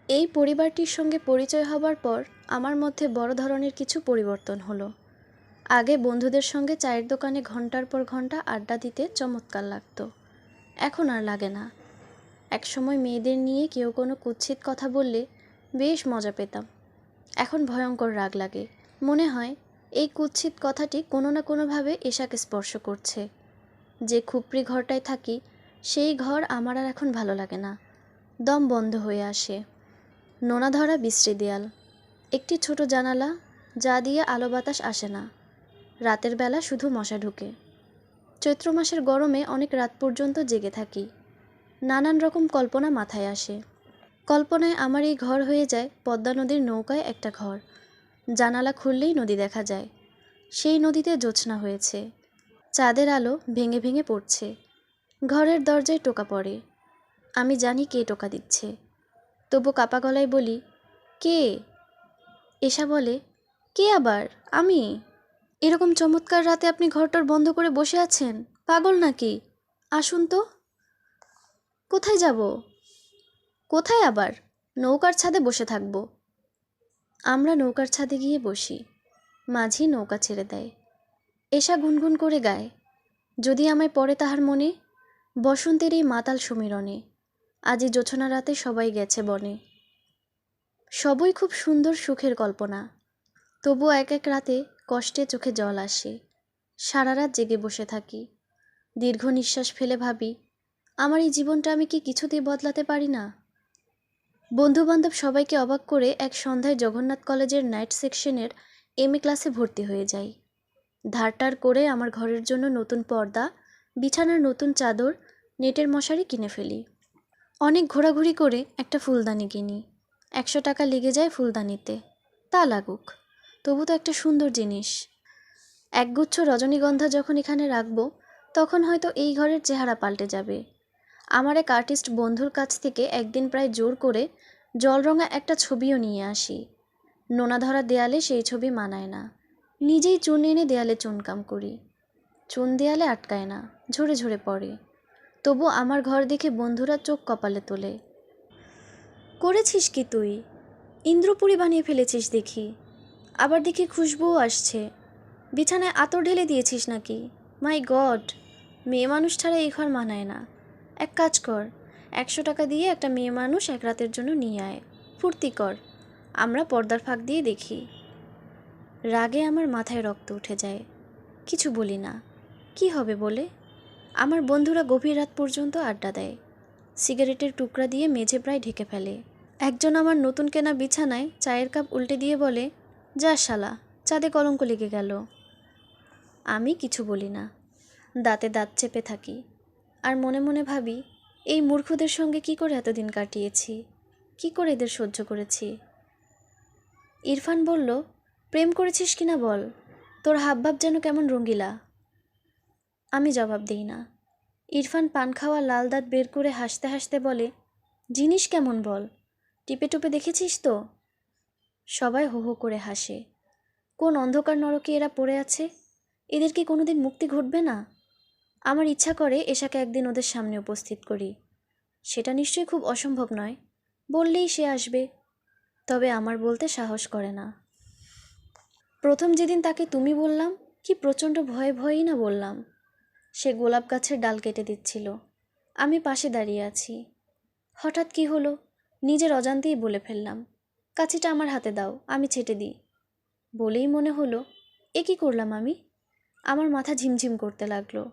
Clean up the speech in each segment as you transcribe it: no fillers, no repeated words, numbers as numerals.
এই পরিবারটির সঙ্গে পরিচয় হবার পর আমার মধ্যে বড় ধরনের কিছু পরিবর্তন হলো। আগে বন্ধুদের সঙ্গে চায়ের দোকানে ঘন্টার পর ঘন্টা আড্ডা দিতে চমৎকার লাগতো, এখন আর লাগে না। একসময় মেয়েদের নিয়ে কেউ কোনো কুৎসিত কথা বললে বেশ মজা পেতাম, এখন ভয়ঙ্কর রাগ লাগে। মনে হয় এই কুৎসিত কথাটি কোনো না কোনোভাবে এশাকে স্পর্শ করছে। যে খুপড়ি ঘরটায় থাকি সেই ঘর আমার আর এখন ভালো লাগে না, দম বন্ধ হয়ে আসে। নোনা ধরা বিশ্রী দেয়াল, একটি ছোট জানালা যা দিয়ে আলো বাতাস আসে না, রাতের বেলা শুধু মশা ঢুকে। চৈত্র মাসের গরমে অনেক রাত পর্যন্ত জেগে থাকি, নানান রকম কল্পনা মাথায় আসে। কল্পনায় আমার এই ঘর হয়ে যায় পদ্মা নদীর নৌকায় একটা ঘর। জানালা খুললেই নদী দেখা যায়, সেই নদীতে জোছনা হয়েছে, চাঁদের আলো ভেঙে ভেঙে পড়ছে। ঘরের দরজায় টোকা পড়ে, আমি জানি কে টোকা দিচ্ছে, তবু কাপা গলায় বলি, কে? এশা বলে, কে আবার? আমি। এরকম চমৎকার রাতে আপনি ঘরটর বন্ধ করে বসে আছেন, পাগল নাকি? আসুন তো। কোথায় যাব? কোথায় আবার? নৌকার ছাদে বসে থাকব। আমরা নৌকার ছাদে গিয়ে বসি, মাঝি নৌকা ছেড়ে দেয়। এশা গুনগুন করে গায়, যদি আমায় পড়ে তাহার মনে, বসন্তের এই মাতাল সমীরণে, আজি জোছনা রাতে সবাই গেছে বনে। সবই খুব সুন্দর সুখের কল্পনা, তবু এক এক রাতে কষ্টে চোখে জল আসে। সারা রাত জেগে বসে থাকি, দীর্ঘ নিঃশ্বাস ফেলে ভাবি, আমার এই জীবনটা আমি কি কিছুতেই বদলাতে পারি না? বন্ধুবান্ধব সবাইকে অবাক করে এক সন্ধ্যায় জগন্নাথ কলেজের নাইট সেকশনের MA ক্লাসে ভর্তি হয়ে যাই। ধারটার করে আমার ঘরের জন্য নতুন পর্দা, বিছানার নতুন চাদর, নেটের মশারি কিনে ফেলি। অনেক ঘোরাঘুরি করে একটা ফুলদানি কিনি, 100 টাকা লেগে যায় ফুলদানিতে। তা লাগুক, তবু তো একটা সুন্দর জিনিস। একগুচ্ছ রজনীগন্ধা যখন এখানে রাখবো, তখন হয়তো এই ঘরের চেহারা পাল্টে যাবে। আমার এক আর্টিস্ট বন্ধুর কাছ থেকে একদিন প্রায় জোর করে জলরঙা একটা ছবিও নিয়ে আসি। নোনা ধরা দেয়ালে সেই ছবি মানায় না, নিজেই চুন এনে দেয়ালে চুনকাম করি। চুন দেয়ালে আটকায় না, ঝরে ঝরে পড়ে। তবু আমার ঘর দেখে বন্ধুরা চোখ কপালে তোলে। করেছিস কি তুই? ইন্দ্রপুরী বানিয়ে ফেলেছিস দেখি। আবার দেখি খুশবুও আসছে। বিছানায় আতর ঢেলে দিয়েছিস নাকি? মাই গড, মেয়ে মানুষ ছাড়া এই ঘর মানায় না। এক কাজ কর, 100 টাকা দিয়ে একটা মেয়ে মানুষ এক রাতের জন্য নিয়ে আয়, ফুর্তি কর, আমরা পর্দার ফাঁক দিয়ে দেখি। রাগে আমার মাথায় রক্ত উঠে যায়, কিছু বলি না। কি হবে বলে? আমার বন্ধুরা গভীর রাত পর্যন্ত আড্ডা দেয়, সিগারেটের টুকরা দিয়ে মেঝে প্রায় ঢেকে ফেলে। একজন আমার নতুন কেনা বিছানায় চায়ের কাপ উল্টে দিয়ে বলে, যা শালা, চাঁদে কলঙ্ক লেগে গেল। আমি কিছু বলি না, দাঁতে দাঁত চেপে থাকি, আর মনে মনে ভাবি, এই মূর্খদের সঙ্গে কি করে এতদিন কাটিয়েছি, কি করে এদের সহ্য করেছি। ইরফান বলল, প্রেম করেছিস কিনা বল, তোর হাবভাব যেন কেমন রঙ্গিলা। আমি জবাব দিই না। ইরফান পান খাওয়া লাল দাঁত বের করে হাসতে হাসতে বলে, জিনিস কেমন বল, টিপে টুপে দেখেছিস তো? সবাই হো হো করে হাসে। কোন অন্ধকার নরকে এরা পড়ে আছে, এদের কি কোনোদিন মুক্তি ঘটবে না? আমার ইচ্ছা করে এশাকে একদিন ওদের সামনে উপস্থিত করি। সেটা নিশ্চয়ই খুব অসম্ভব নয়, বললেই সে আসবে, তবে আমার বলতে সাহস করে না। প্রথম যেদিন তাকে তুমি বললাম, কি প্রচণ্ড ভয়ে ভয়েই না বললাম। সে গোলাপ গাছের ডাল কেটে দিচ্ছিল, আমি পাশে দাঁড়িয়ে আছি। হঠাৎ কি হলো, নিজের অজান্তেই বলে ফেললাম, কাছিটা আমার হাতে দাও, আমি ছেটে দিই। বলেই মনে হলো, এ কী করলাম আমি? আমার মাথা ঝিমঝিম করতে লাগলো।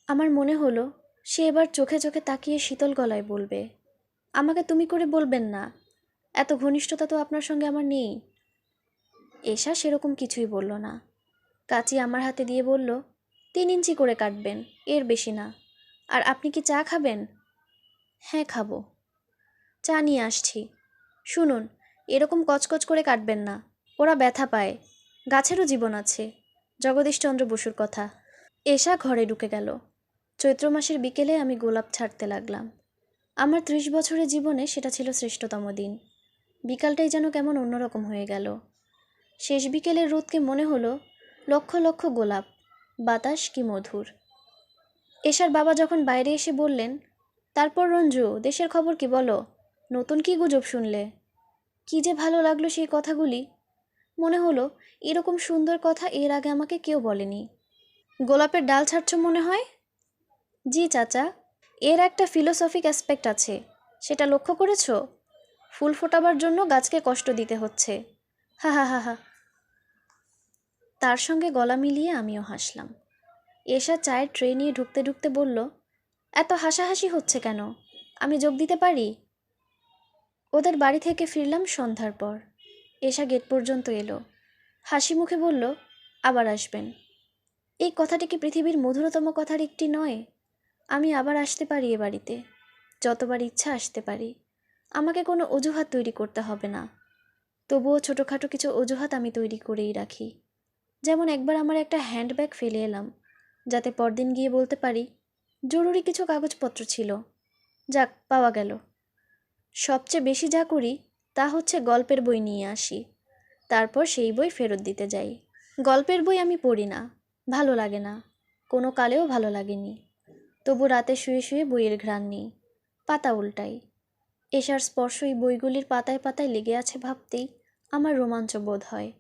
আমার মনে হলো সে এবার চোখে চোখে তাকিয়ে শীতল গলায় বলবে, আমাকে তুমি করে বলবেন না, এত ঘনিষ্ঠতা তো আপনার সঙ্গে আমার নেই। এশা সেরকম কিছুই বলল না, কাচি আমার হাতে দিয়ে বলল, 3 ইঞ্চি করে কাটবেন, এর বেশি না। আর আপনি কি চা খাবেন? হ্যাঁ খাবো। চা নিয়ে আসছি। শুনুন, এরকম কচকচ করে কাটবেন না, ওরা ব্যথা পায়, গাছেরও জীবন আছে। জগদীশচন্দ্র বসুর কথা। এশা ঘরে ঢুকে গেল। চৈত্র মাসের বিকেলে আমি গোলাপ ছাড়তে লাগলাম। আমার 30 বছরের জীবনে সেটা ছিল শ্রেষ্ঠতম দিন। বিকালটাই যেন কেমন অন্যরকম হয়ে গেল। শেষ বিকেলের রোদকে মনে হলো লক্ষ লক্ষ গোলাপ, বাতাস কি মধুর। এশার বাবা যখন বাইরে এসে বললেন, তারপর রঞ্জু, দেশের খবর কি বলো, নতুন কি গুজব শুনলে? কী যে ভালো লাগলো সেই কথাগুলি। মনে হলো এরকম সুন্দর কথা এর আগে আমাকে কেউ বলেনি। গোলাপের ডাল ছাড়ছ মনে হয়? জি চাচা, এর একটা ফিলোসফিক অ্যাসপেক্ট আছে, সেটা লক্ষ্য করেছ? ফুল ফোটাবার জন্য গাছকে কষ্ট দিতে হচ্ছে। হা হা হা হা। তার সঙ্গে গলা মিলিয়ে আমিও হাসলাম। এশা চায়ের ট্রে নিয়ে ঢুকতে ঢুকতে বলল, এত হাসাহাসি হচ্ছে কেন? আমি যোগ দিতে পারি? ওদের বাড়ি থেকে ফিরলাম সন্ধ্যার পর। এশা গেট পর্যন্ত এলো, হাসি মুখে বলল, আবার আসবেন। এই কথাটি কি পৃথিবীর মধুরতম কথার একটি নয়? আমি আবার আসতে পারি এ বাড়িতে, যতবার ইচ্ছা আসতে পারি। আমাকে কোনো অজুহাত তৈরি করতে হবে না। তবুও ছোটোখাটো কিছু অজুহাত আমি তৈরি করেই রাখি। যেমন একবার আমার একটা হ্যান্ডব্যাগ ফেলে এলাম, যাতে পরদিন গিয়ে বলতে পারি জরুরি কিছু কাগজপত্র ছিল, যাক পাওয়া গেল। সবচেয়ে বেশি যা করি তা হচ্ছে গল্পের বই নিয়ে আসি, তারপর সেই বই ফেরত দিতে যাই। গল্পের বই আমি পড়ি না, ভালো লাগে না, কোনো কালেও ভালো লাগেনি। তবু রাতে শুয়ে শুয়ে বইয়ের ঘ্রাণ নিই, পাতা উল্টাই। এশার স্পর্শ এই বইগুলির পাতায় পাতায় লেগে আছে ভাবতেই আমার রোমাঞ্চ বোধ হয়,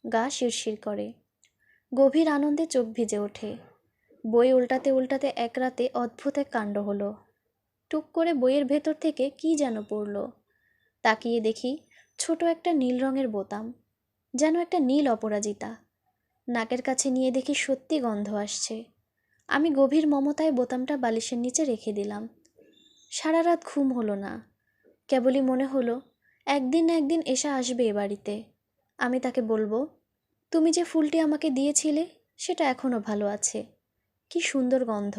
গা শিরশির করে, গভীর আনন্দে চোখ ভিজে ওঠে। বই উল্টাতে উল্টাতে এক রাতে অদ্ভুত এক কাণ্ড হলো। টুক করে বইয়ের ভেতর থেকে কি যেন পড়ল। তাকিয়ে দেখি ছোট একটা নীল রঙের বোতাম, যেন একটা নীল অপরাজিতা। নাকের কাছে নিয়ে দেখি সত্যি গন্ধ আসছে। আমি গভীর মমতায় বোতামটা বালিশের নিচে রেখে দিলাম। সারা রাত ঘুম হলো না। কেবলই মনে হলো একদিন না একদিন এশা আসবে এ বাড়িতে। আমি তাকে বলবো, তুমি যে ফুলটি আমাকে দিয়েছিলে সেটা এখনও ভালো আছে, কি সুন্দর গন্ধ।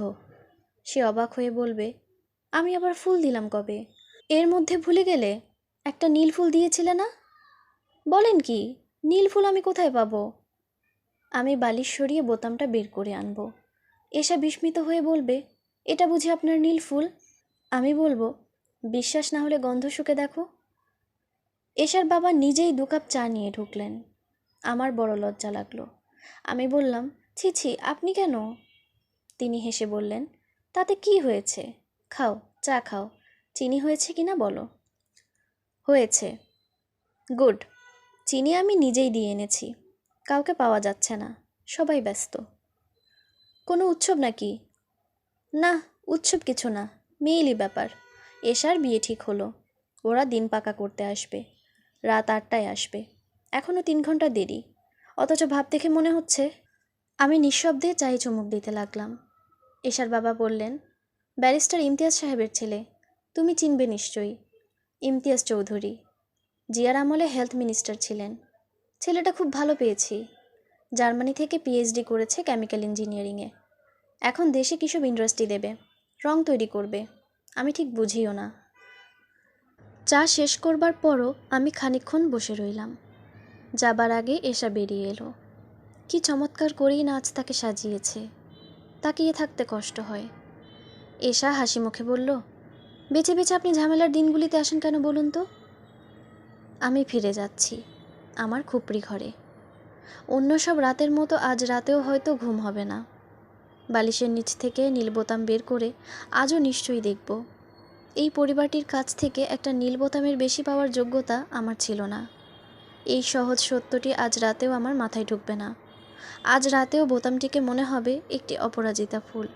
সে অবাক হয়ে বলবে, আমি আবার ফুল দিলাম কবে? এর মধ্যে ভুলে গেলে? একটা নীল ফুল দিয়েছিলে না? বলেন কি, নীল ফুল আমি কোথায় পাবো? আমি বালিশ সরিয়ে বোতামটা বের করে আনবো। এশা বিস্মিত হয়ে বলবে, এটা বুঝি আপনার নীল ফুল? আমি বলবো, বিশ্বাস না হলে গন্ধ শুকে দেখো। এশার বাবা নিজেই 2 কাপ চা নিয়ে ঢুকলেন। আমার বড় লজ্জা লাগলো। আমি বললাম, ছি ছি, আপনি কেন? তিনি হেসে বললেন, তাতে কি হয়েছে, খাও, চা খাও। চিনি হয়েছে কিনা বলো। হয়েছে। গুড। চিনি আমি নিজেই দিয়ে এনেছি, কাউকে পাওয়া যাচ্ছে না, সবাই ব্যস্ত। কোনো উৎসব নাকি? না, উৎসব কিছু না, মেয়েলি ব্যাপার। এশার বিয়ে ঠিক হলো, ওরা দিন পাকা করতে আসবে, রাত 8টায় আসবে। এখনও 3 ঘন্টা দেরি, অথচ ভাব দেখে মনে হচ্ছে। আমি নিঃশব্দে চায়ে চুমুক দিতে লাগলাম। এশার বাবা বললেন, ব্যারিস্টার ইমতিয়াজ সাহেবের ছেলে, তুমি চিনবে নিশ্চয়ই, ইমতিয়াজ চৌধুরী। জিয়ার আমলে হেলথ মিনিস্টার ছিলেন। ছেলেটা খুব ভালো পেয়েছি, জার্মানি থেকে পিএইচডি করেছে কেমিক্যাল ইঞ্জিনিয়ারিংয়ে। এখন দেশে কিসব ইন্ডাস্ট্রি দেবে, রং তৈরি করবে, আমি ঠিক বুঝিও না। চা শেষ করবার পরও আমি খানিকক্ষণ বসে রইলাম। যাবার আগে এশা বেরিয়ে এলো। কি চমৎকার করেই নাচ তাকে সাজিয়েছে, তাকিয়ে থাকতে কষ্ট হয়। এশা হাসি মুখে বলল, বেছে বেছে আপনি ঝামেলার দিনগুলিতে আসেন কেন বলুন তো? আমি ফিরে যাচ্ছি আমার খুপড়ি ঘরে। অন্য সব রাতের মতো আজ রাতেও হয়তো ঘুম হবে না। বালিশের নিচ থেকে নীল বোতাম বের করে আজও নিশ্চয়ই দেখব। এই পরিবারটির কাছ থেকে একটা নীল বোতামের বেশি পাওয়ার যোগ্যতা আমার ছিল না। এই সহজ সত্যটি আজ রাতেও আমার মাথায় ঢুকবে না। আজ রাতেও বোতামটিকে মনে হবে একটি অপরাজিতা ফুল।